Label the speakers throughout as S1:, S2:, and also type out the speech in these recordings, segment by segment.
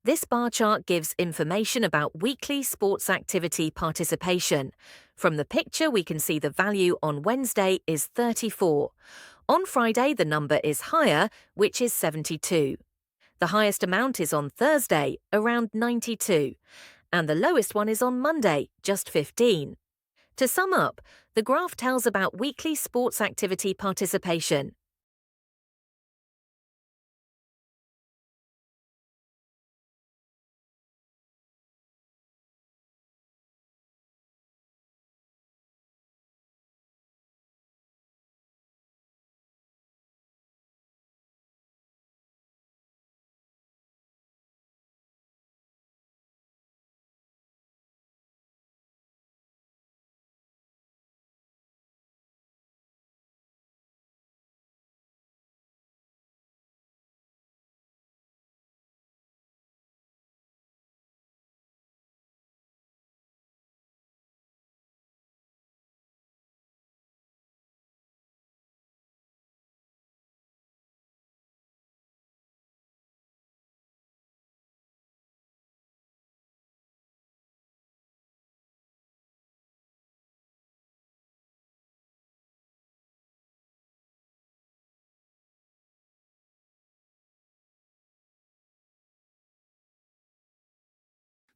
S1: This bar chart gives information about weekly sports activity participation. From the picture, we can see the value on Wednesday is 34. On Friday, the number is higher, which is 72. The highest amount is on Thursday, around 92. And the lowest one is on Monday, just 15. To sum up, the graph tells about weekly sports activity participation.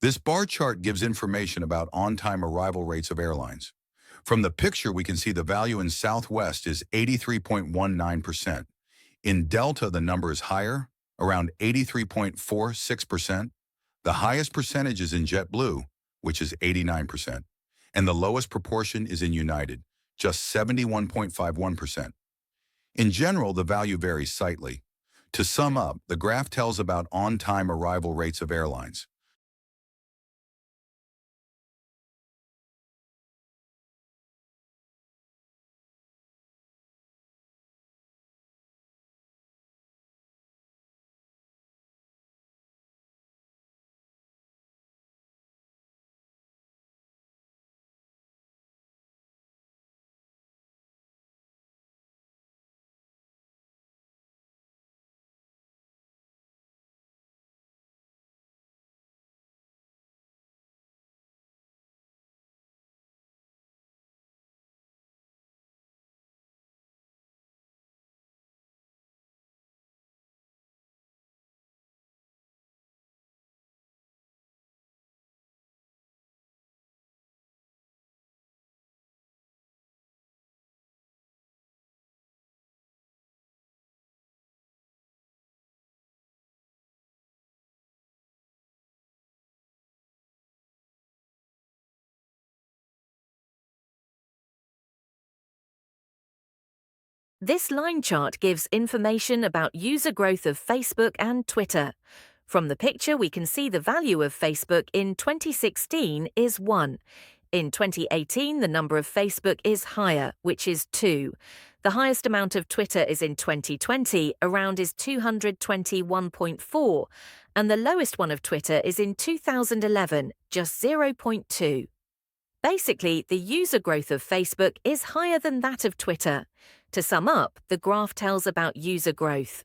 S2: This bar chart gives information about on-time arrival rates of airlines. From the picture, we can see the value in Southwest is 83.19%. In Delta, the number is higher, around 83.46%. The highest percentage is in JetBlue, which is 89%. And the lowest proportion is in United, just 71.51%. In general, the value varies slightly. To sum up, the graph tells about on-time arrival rates of airlines.
S1: This line chart gives information about user growth of Facebook and Twitter. From the picture, we can see the value of Facebook in 2016 is 1. In 2018, the number of Facebook is higher, which is 2. The highest amount of Twitter is in 2020, around is 221.4, and the lowest one of Twitter is in 2011, just 0.2. Basically, the user growth of Facebook is higher than that of Twitter. To sum up, the graph tells about user growth.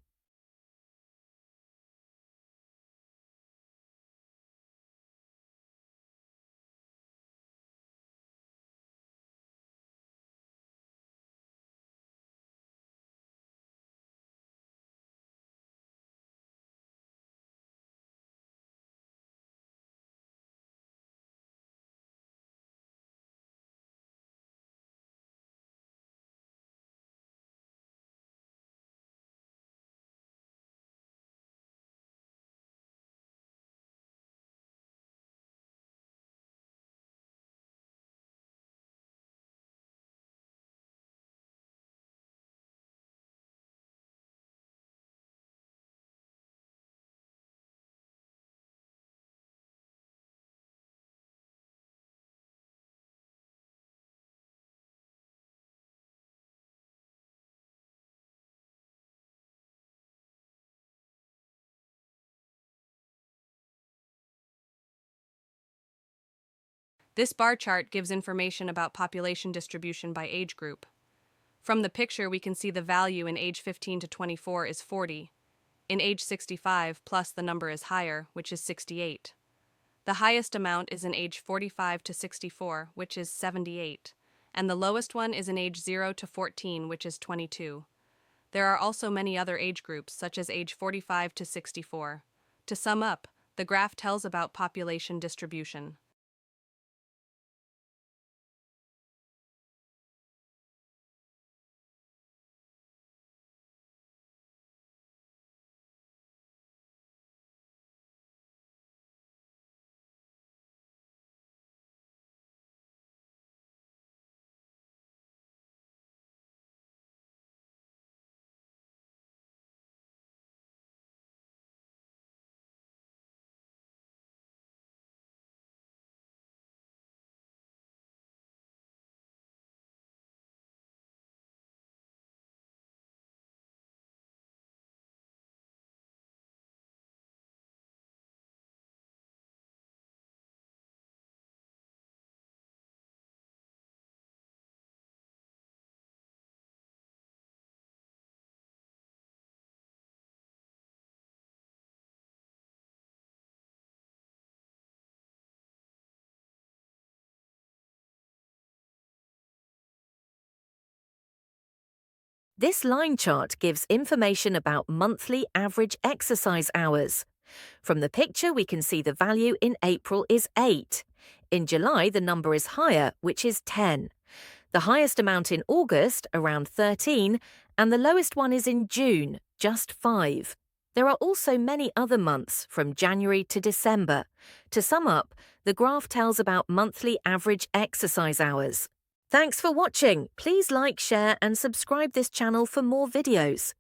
S3: This bar chart gives information about population distribution by age group. From the picture, we can see the value in age 15 to 24 is 40. In age 65 plus the number is higher, which is 68. The highest amount is in age 45 to 64, which is 78, and the lowest one is in age 0 to 14, which is 22. There are also many other age groups, such as age 45 to 64. To sum up, the graph tells about population distribution.
S1: This line chart gives information about monthly average exercise hours. From the picture, we can see the value in April is 8. In July, the number is higher, which is 10. The highest amount in August, around 13, and the lowest one is in June, just 5. There are also many other months, from January to December. To sum up, the graph tells about monthly average exercise hours. Thanks for watching. Please like, share, and subscribe this channel for more videos.